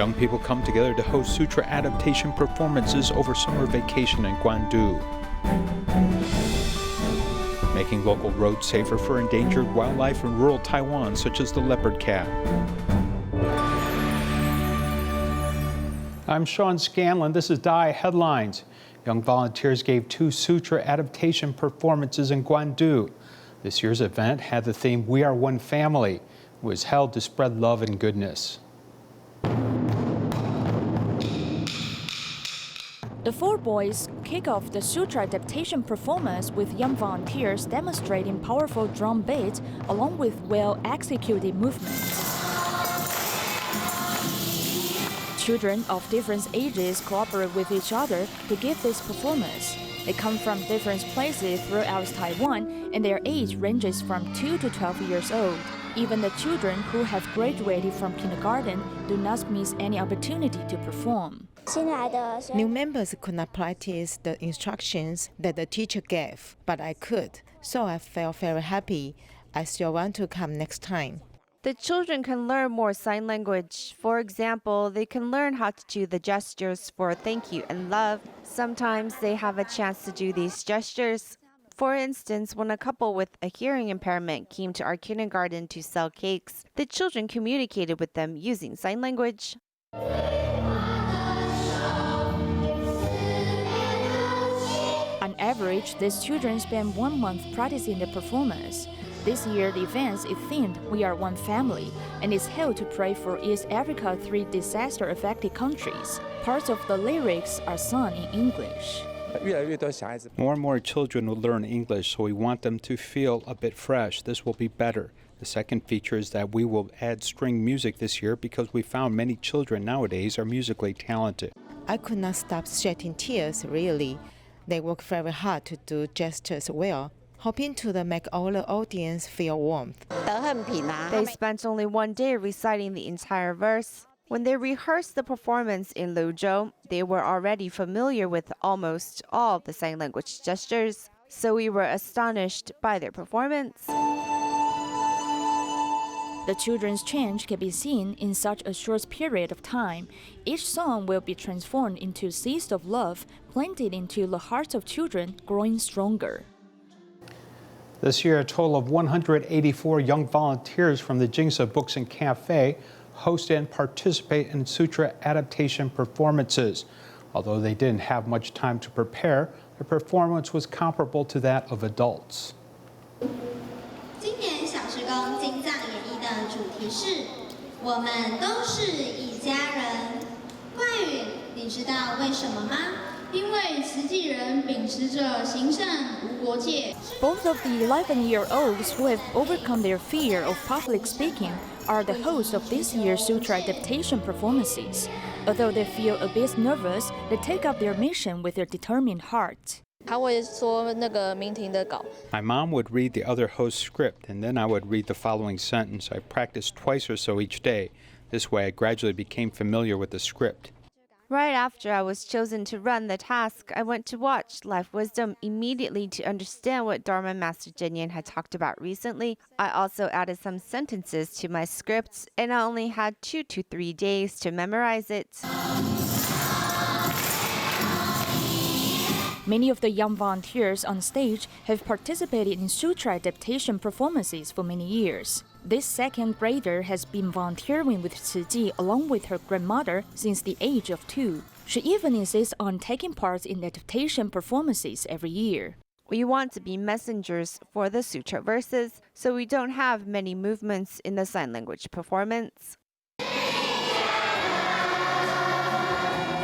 Young people come together to host sutra adaptation performances over summer vacation in Guangdu, making local roads safer for endangered wildlife in rural Taiwan, such as the leopard cat. I'm Sean Scanlon. This is DAI Headlines. Young volunteers gave 2 sutra adaptation performances in Guangdu. This year's event had the theme "We Are One Family." It was held to spread love and goodness. The 4 boys kick off the sutra adaptation performance with young volunteers demonstrating powerful drum beats along with well-executed movements. Children of different ages cooperate with each other to give this performance. They come from different places throughout Taiwan, and their age ranges from 2 to 12 years old. Even the children who have graduated from kindergarten do not miss any opportunity to perform. New members could not practice the instructions that the teacher gave, but I could, so I felt very happy. I still want to come next time. The children can learn more sign language. For example, they can learn how to do the gestures for thank you and love. Sometimes they have a chance to do these gestures. For instance, when a couple with a hearing impairment came to our kindergarten to sell cakes, the children communicated with them using sign language. On average, these children spend 1 month practicing the performance. This year, the event is themed "We Are One Family" and is held to pray for East Africa's 3 disaster-affected countries. Parts of the lyrics are sung in English. More and more children will learn English, so we want them to feel a bit fresh. This will be better. The second feature is that we will add string music this year because we found many children nowadays are musically talented. I could not stop shedding tears, really. They work very hard to do gestures well, hoping to make all the audience feel warmth. They spent only 1 day reciting the entire verse. When they rehearsed the performance in Luzhou, they were already familiar with almost all the sign language gestures, so we were astonished by their performance. The children's change can be seen in such a short period of time. Each song will be transformed into seeds of love planted into the hearts of children, growing stronger. This year, a total of 184 young volunteers from the Jing Si Books and Cafe host and participate in sutra adaptation performances. Although they didn't have much time to prepare, their performance was comparable to that of adults. 今年小时工金藏演绎的主题是“我们都是一家人”。冠宇，你知道为什么吗？ Both of the 11-year-olds who have overcome their fear of public speaking are the hosts of this year's sutra adaptation performances. Although they feel a bit nervous, they take up their mission with their determined heart. My mom would read the other host's script, and then I would read the following sentence. I practiced twice or so each day. This way, I gradually became familiar with the script. Right after I was chosen to run the task, I went to watch Life Wisdom immediately to understand what Dharma Master Zhenyan had talked about recently. I also added some sentences to my scripts, and I only had 2 to 3 days to memorize it. Many of the young volunteers on stage have participated in sutra adaptation performances for many years. This second grader has been volunteering with Ji along with her grandmother since the age of 2. She even insists on taking part in adaptation performances every year. We want to be messengers for the sutra verses, so we don't have many movements in the sign language performance.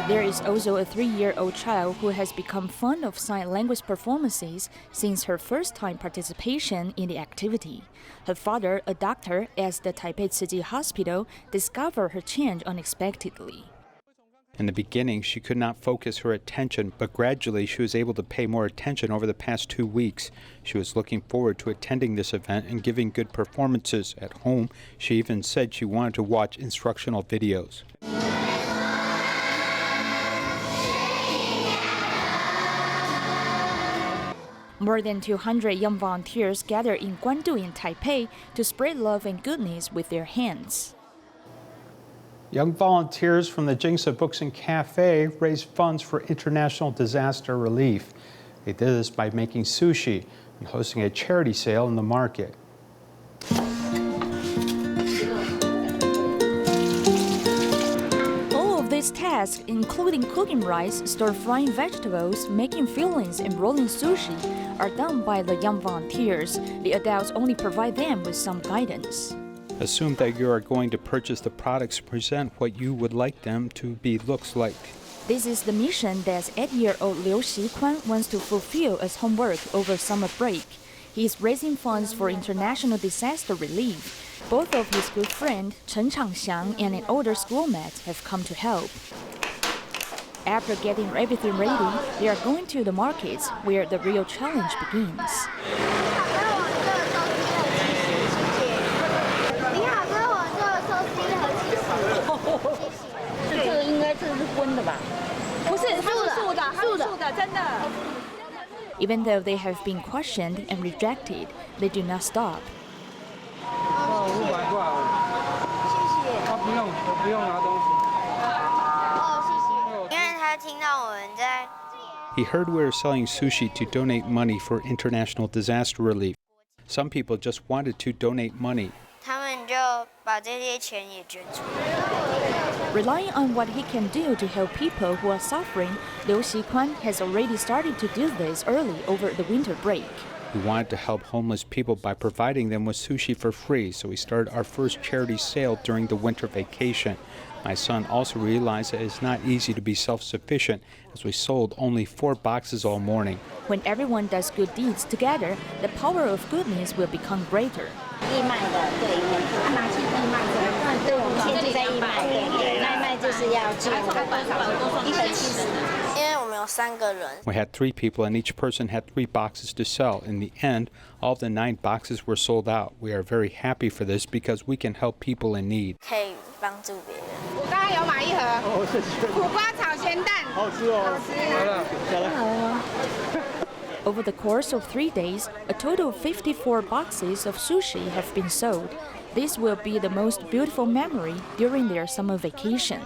There is also a 3-year-old child who has become fond of sign language performances since her first-time participation in the activity. Her father, a doctor at the Taipei hospital, discovered her change unexpectedly. In the beginning, she could not focus her attention, but gradually she was able to pay more attention over the past 2 weeks. She was looking forward to attending this event and giving good performances. At home, she even said she wanted to watch instructional videos. More than 200 young volunteers gathered in Guangdu in Taipei to spread love and goodness with their hands. Young volunteers from the Jing Si Books and Cafe raised funds for international disaster relief. They did this by making sushi and hosting a charity sale in the market. All of these tasks, including cooking rice, stir-frying vegetables, making fillings, and rolling sushi, are done by the young volunteers. The adults only provide them with some guidance. Assume that you are going to purchase the products to present what you would like them to be looks like. This is the mission that 8-year-old Liu Xikuan wants to fulfill as homework over summer break. He is raising funds for international disaster relief. Both of his good friend, Chen Changxiang, and an older schoolmate have come to help. After getting everything ready, they are going to the markets where the real challenge begins. Even though they have been questioned and rejected, they do not stop. He heard we were selling sushi to donate money for international disaster relief. Some people just wanted to donate money. Relying on what he can do to help people who are suffering, Liu Xikuan has already started to do this early over the winter break. We wanted to help homeless people by providing them with sushi for free, so we started our first charity sale during the winter vacation. My son also realized that it's not easy to be self-sufficient, as we sold only 4 boxes all morning. When everyone does good deeds together, the power of goodness will become greater. We had 3 people and each person had 3 boxes to sell. In the end, all of the 9 boxes were sold out. We are very happy for this because we can help people in need. Over the course of 3 days, a total of 54 boxes of sushi have been sold. This will be the most beautiful memory during their summer vacation.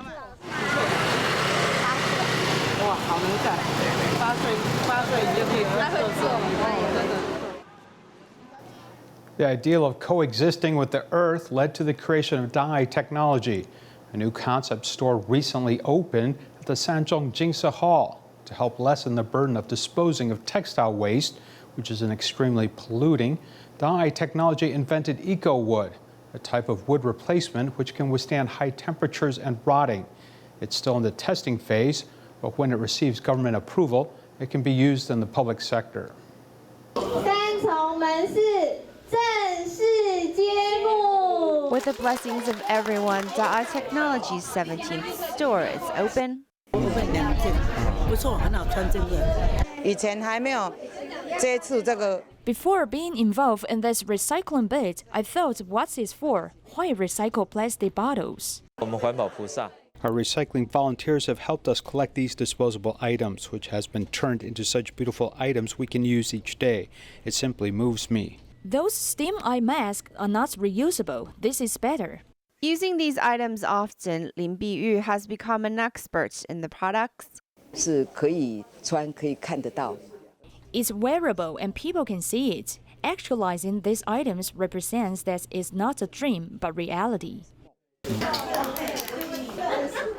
The ideal of coexisting with the earth led to the creation of dye technology. A new concept store recently opened at the Sanzhong Jing Si Hall to help lessen the burden of disposing of textile waste, which is an extremely polluting. Dye technology invented eco wood, a type of wood replacement which can withstand high temperatures and rotting. It's still in the testing phase, but when it receives government approval, it can be used in the public sector. With the blessings of everyone, Da'ai Technology's 17th store is open. Before being involved in this recycling bit, I thought, what's this for? Why recycle plastic bottles? Our recycling volunteers have helped us collect these disposable items, which has been turned into such beautiful items we can use each day. It simply moves me. Those steam eye masks are not reusable. This is better. Using these items often, Lin Biyu has become an expert in the products. It's wearable and people can see it. Actualizing these items represents that it's not a dream, but reality.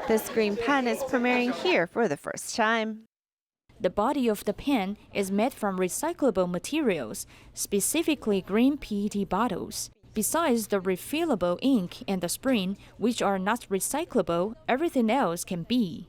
This green pen is premiering here for the first time. The body of the pen is made from recyclable materials, specifically green PET bottles. Besides the refillable ink and the spring, which are not recyclable, everything else can be.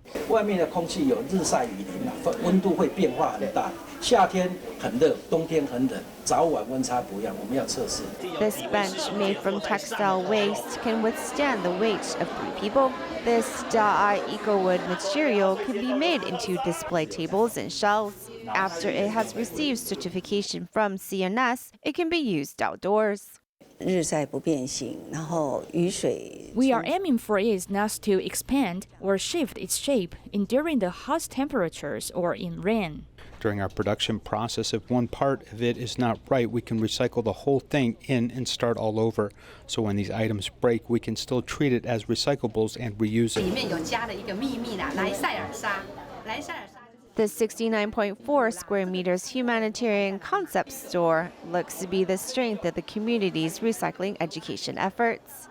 This bench made from textile waste can withstand the weight of 3 people. This Da'ai EcoWood material can be made into display tables and shelves. After it has received certification from CNS, it can be used outdoors. 日晒不变形，然后雨水。 We are aiming for its not to expand or shift its shape during the hot temperatures or in rain. During our production process, if one part of it is not right, we can recycle the whole thing in and start all over. So when these items break, we can still treat it as recyclables and reuse it. 里面有加了一个秘密啦，莱塞尔沙，莱塞尔沙。 The 69.4 square meters humanitarian concept store looks to be the strength of the community's recycling education efforts.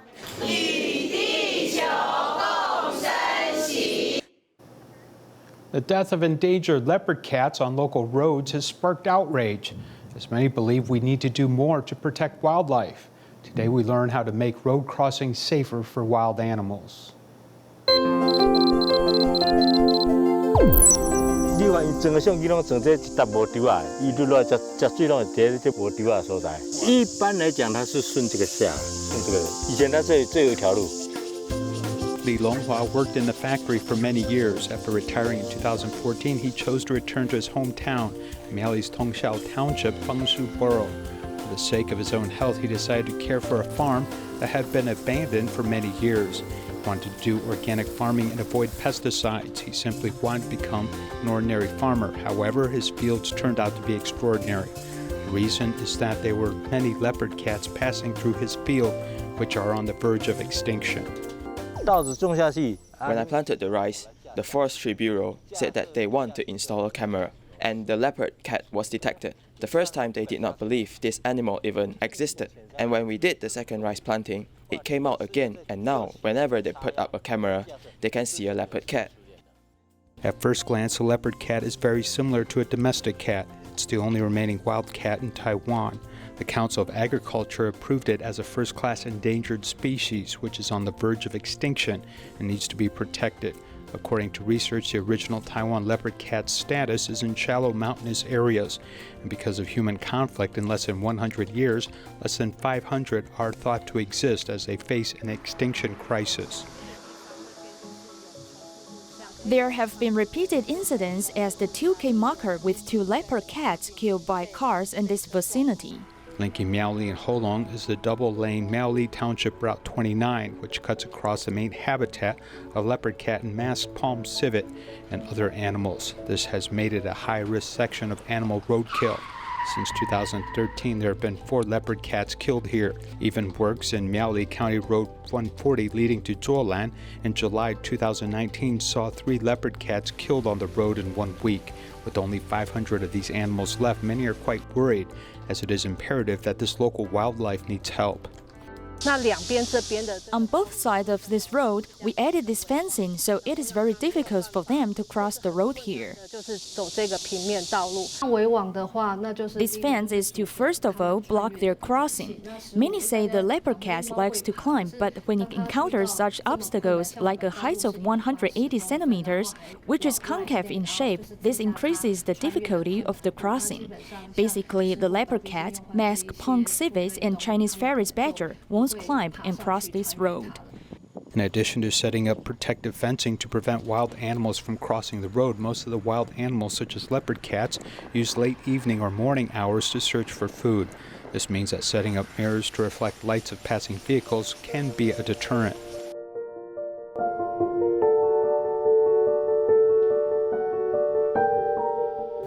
The death of endangered leopard cats on local roads has sparked outrage, as many believe we need to do more to protect wildlife. Today we learn how to make road crossings safer for wild animals. 你看，伊整个相机拢整这一沓无丢啊，伊就来吃水拢会在这无丢啊所在。一般来讲，它是顺这个下，顺这个。以前它这有一条路。 Li Longhua worked in the factory for many years. After retiring in 2014, he chose to return to his hometown, Miaoli's Tongxiao Township, Fengshu Borough. For the sake of his own health, he decided to care for a farm that had been abandoned for many years. He wanted to do organic farming and avoid pesticides. He simply wanted to become an ordinary farmer. However, his fields turned out to be extraordinary. The reason is that there were many leopard cats passing through his field, which are on the verge of extinction. When I planted the rice, the Forestry Bureau said that they want to install a camera, and the leopard cat was detected. The first time they did not believe this animal even existed, and when we did the second rice planting, it came out again, and now, whenever they put up a camera, they can see a leopard cat. At first glance, a leopard cat is very similar to a domestic cat. It's the only remaining wild cat in Taiwan. The Council of Agriculture approved it as a first-class endangered species, which is on the verge of extinction and needs to be protected. According to research, the original Taiwan leopard cat's status is in shallow mountainous areas, and because of human conflict in less than 100 years, less than 500 are thought to exist as they face an extinction crisis. There have been repeated incidents as the 2K marker with 2 leopard cats killed by cars in this vicinity. Linking Miaoli and Holong is the double-lane Miaoli Township Route 29, which cuts across the main habitat of leopard cat and masked palm civet and other animals. This has made it a high-risk section of animal roadkill. Since 2013, there have been 4 leopard cats killed here. Even works in Miaoli County Road 140 leading to Zhuolan in July 2019 saw 3 leopard cats killed on the road in 1 week. With only 500 of these animals left, many are quite worried, as it is imperative that this local wildlife needs help. On both sides of this road, we added this fencing, so it is very difficult for them to cross the road here. This fence is to first of all block their crossing. Many say the leopard cat likes to climb, but when it encounters such obstacles like a height of 180 centimeters, which is concave in shape, this increases the difficulty of the crossing. Basically, the leopard cat, masked punk civet, and Chinese Ferris badger won't climb and cross this road. In addition to setting up protective fencing to prevent wild animals from crossing the road, most of the wild animals, such as leopard cats, use late evening or morning hours to search for food. This means that setting up mirrors to reflect lights of passing vehicles can be a deterrent.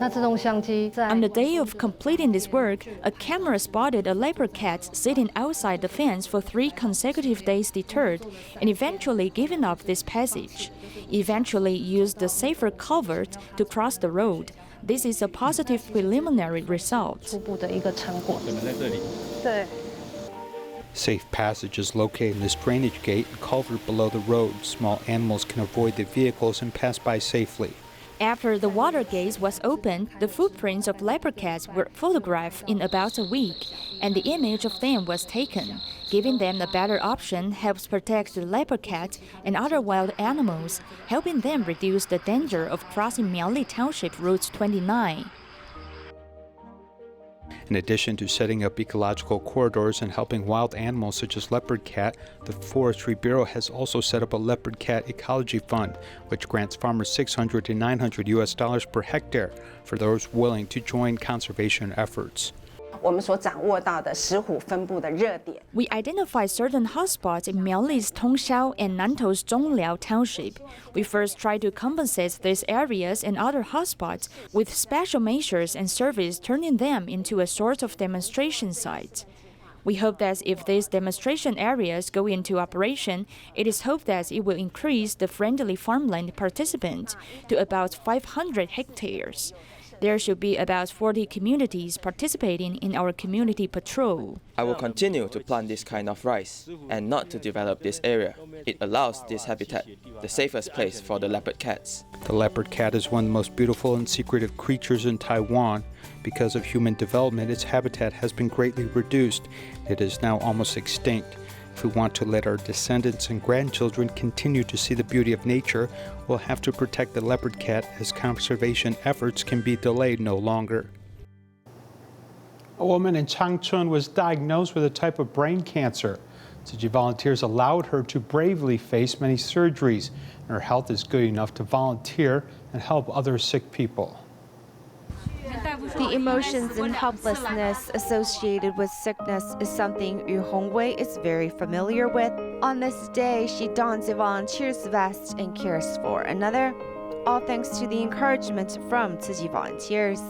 On the day of completing this work, a camera spotted a leopard cat sitting outside the fence for 3 consecutive days deterred and eventually given up this passage. Eventually used the safer culvert to cross the road. This is a positive preliminary result. Safe passage is located in this drainage gate and culvert below the road. Small animals can avoid the vehicles and pass by safely. After the water gate was opened, the footprints of leopard cats were photographed in about a week, and the image of them was taken. Giving them a better option helps protect the leopard cat and other wild animals, helping them reduce the danger of crossing Miaoli Township Route 29. In addition to setting up ecological corridors and helping wild animals such as leopard cat, the Forestry Bureau has also set up a leopard cat ecology fund, which grants farmers $600 to $900 per hectare for those willing to join conservation efforts. 我们所掌握到的石虎分布的热点。 We identify certain hotspots in Miaoli's Tongxiao and Nanto's Zhongliao township. We first try to compensate these areas and other hotspots with special measures and service, turning them into a sort of demonstration site. We hope that if these demonstration areas go into operation, it is hoped that it will increase the friendly farmland participant to about 500 hectares. There should be about 40 communities participating in our community patrol. I will continue to plant this kind of rice and not to develop this area. It allows this habitat, the safest place for the leopard cats. The leopard cat is one of the most beautiful and secretive creatures in Taiwan. Because of human development, its habitat has been greatly reduced. It is now almost extinct. If we want to let our descendants and grandchildren continue to see the beauty of nature, we'll have to protect the leopard cat, as conservation efforts can be delayed no longer. A woman in Changchun was diagnosed with a type of brain cancer. Tzu Chi volunteers allowed her to bravely face many surgeries, and her health is good enough to volunteer and help other sick people. The emotions and helplessness associated with sickness is something Yu Hongwei is very familiar with. On this day, she dons a volunteer's vest and cares for another, all thanks to the encouragement from Tzu Chi volunteers.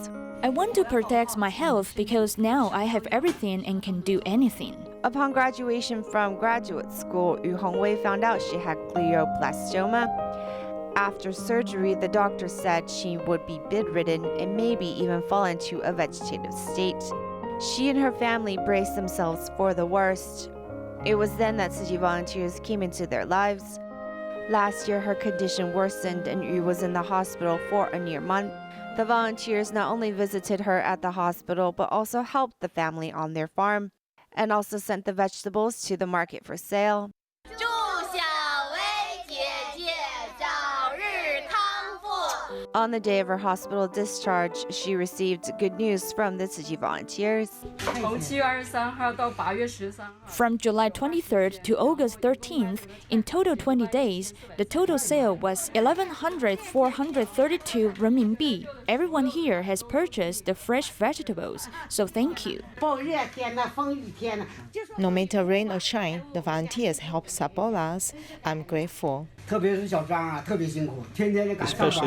I want to protect my health because now I have everything and can do anything. Upon graduation from graduate school, Yu Hongwei found out she had glioblastoma. After surgery, the doctor said she would be bedridden and maybe even fall into a vegetative state. She and her family braced themselves for the worst. It was then that Tzu Chi volunteers came into their lives. Last year, her condition worsened and Yu was in the hospital for a near month. The volunteers not only visited her at the hospital, but also helped the family on their farm and also sent the vegetables to the market for sale. On the day of her hospital discharge, she received good news from the Tzu Chi volunteers. From July 23rd to August 13th, in total 20 days, the total sale was 11,432 renminbi. Everyone here has purchased the fresh vegetables, so thank you. No matter rain or shine, the volunteers help support us. I'm grateful. Especially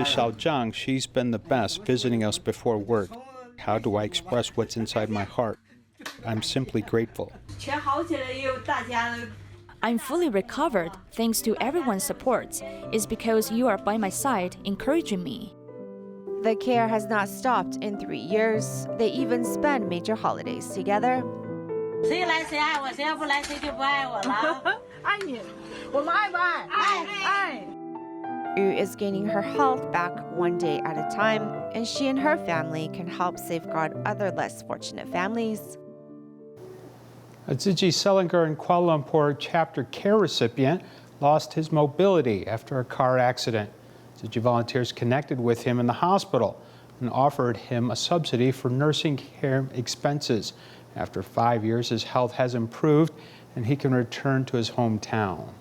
Xiao Zhang, she's been the best, visiting us before work. How do I express what's inside my heart? I'm simply grateful. I'm fully recovered thanks to everyone's support. It's because you are by my side, encouraging me. The care has not stopped in 3 years. They even spend major holidays together. Yu is gaining her health back one day at a time, and she and her family can help safeguard other less fortunate families. A Tzu Chi Selinger in Kuala Lumpur chapter care recipient lost his mobility after a car accident. Tzu Chi volunteers connected with him in the hospital and offered him a subsidy for nursing care expenses. After 5 years, his health has improved and he can return to his hometown.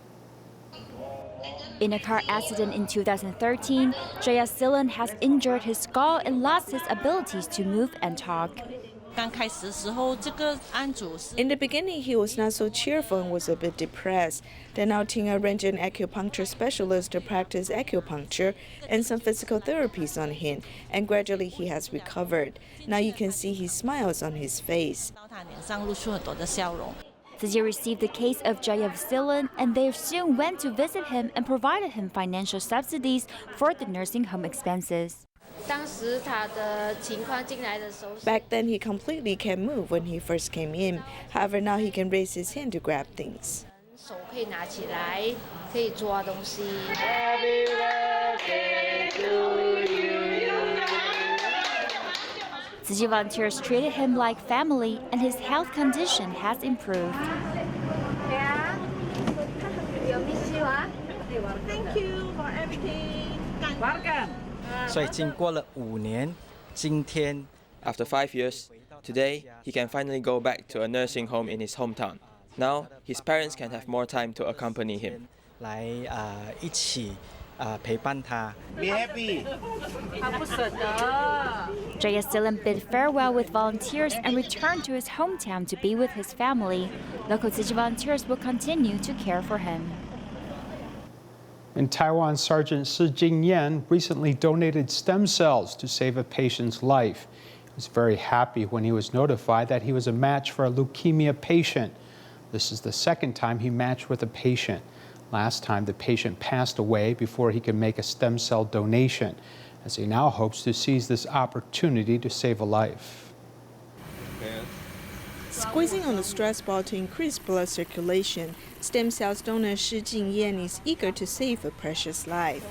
In a car accident in 2013, Jaya Silan has injured his skull and lost his abilities to move and talk. In the beginning, he was not so cheerful and was a bit depressed. Then our team arranged an acupuncture specialist to practice acupuncture and some physical therapies on him, and gradually he has recovered. Now you can see he smiles on his face. Tzu Chi received the case of Jaya Silan, and they soon went to visit him and provided him financial subsidies for the nursing home expenses. Back then, he completely can't move when he first came in. However, now he can raise his hand to grab things. Tzu Chi volunteers treated him like family, and his health condition has improved. Thank you for everything. Welcome. After 5 years, today he can finally go back to a nursing home in his hometown. Now his parents can have more time to accompany him. 陪伴他。Be happy. Jayaselim bid farewell with volunteers and returned to his hometown to be with his family. Local Tzu Chi volunteers will continue to care for him. In Taiwan, Sergeant Si Jingyan recently donated stem cells to save a patient's life. He was very happy when he was notified that he was a match for a leukemia patient. This is the second time he matched with a patient. Last time, the patient passed away before he could make a stem cell donation, as he now hopes to seize this opportunity to save a life. Squeezing on the stress ball to increase blood circulation, stem cells donor Si Jingyan is eager to save a precious life.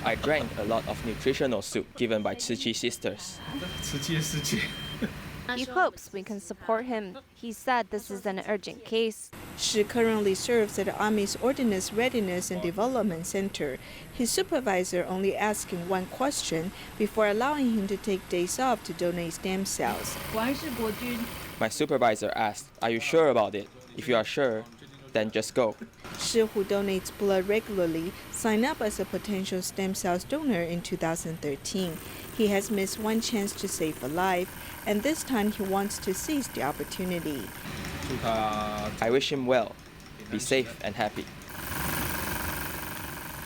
I drank a lot of nutritional soup given by Tzu Chi sisters. He hopes we can support him. He said this is an urgent case. Shi currently serves at the Army's Ordnance Readiness and Development Center. His supervisor only asked him one question before allowing him to take days off to donate stem cells. My supervisor asked, "Are you sure about it? If you are sure, then just go." Shi, who donates blood regularly, signed up as a potential stem cells donor in 2013. He has missed one chance to save a life, and this time he wants to seize the opportunity. I wish him well. Be safe and happy.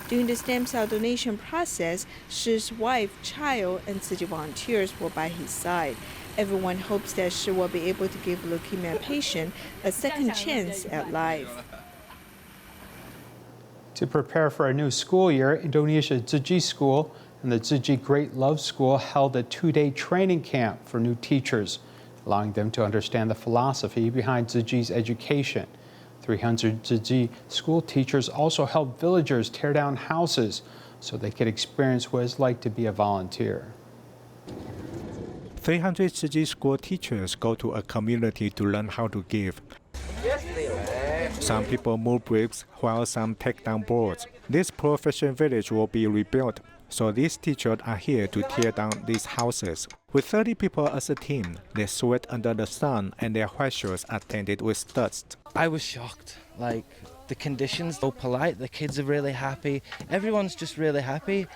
During the stem cell donation process, Shi's wife, child, and Tzu Chi volunteers were by his side. Everyone hopes that Shi will be able to give leukemia patient a second chance at life. To prepare for a new school year, Indonesia Tzu Chi School and the Tzu Chi Great Love School held a two-day training camp for new teachers, allowing them to understand the philosophy behind Tzu Chi's education. 300 Tzu Chi school teachers also helped villagers tear down houses so they could experience what it's like to be a volunteer. 300 Tzu Chi school teachers go to a community to learn how to give. Some people move bricks while some take down boards. This poor fishing village will be rebuilt, so these teachers are here to tear down these houses. With 30 people as a team, they sweat under the sun and their white shirts are tainted with dust. I was shocked. Like, the conditions, so polite, the kids are really happy, everyone's just really happy,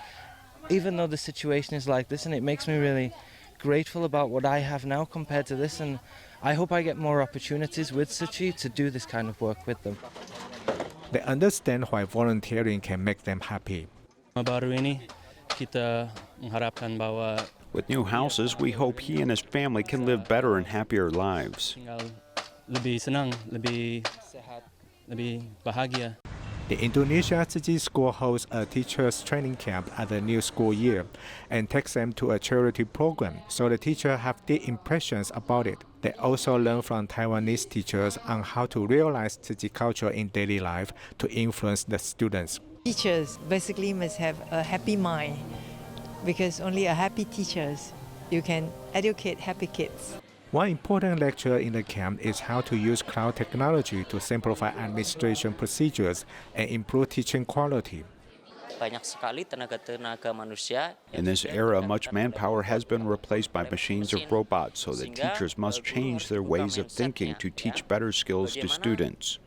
even though the situation is like this, and it makes me really grateful about what I have now compared to this, and I hope I get more opportunities with Tzu Chi to do this kind of work with them. They understand why volunteering can make them happy. With new houses, we hope he and his family can live better and happier lives. The Indonesia Tzu Chi School hosts a teachers' training camp at the new school year and takes them to a charity program, so the teachers have deep impressions about it. They also learn from Taiwanese teachers on how to realize Tzu Chi culture in daily life to influence the students. Teachers basically must have a happy mind, because only a happy teachers you can educate happy kids. One important lecture in the camp is how to use cloud technology to simplify administration procedures and improve teaching quality. In this era, much manpower has been replaced by machines or robots, so that teachers must change their ways of thinking to teach better skills to students.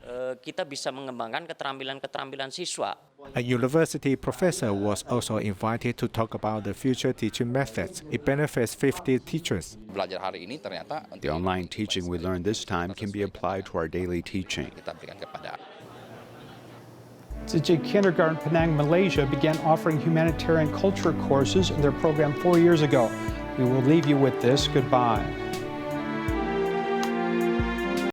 A university professor was also invited to talk about the future teaching methods. It benefits 50 teachers. The online teaching we learned this time can be applied to our daily teaching. Tzu Chi Kindergarten Penang, Malaysia began offering humanitarian culture courses in their program 4 years ago. We will leave you with this. Goodbye.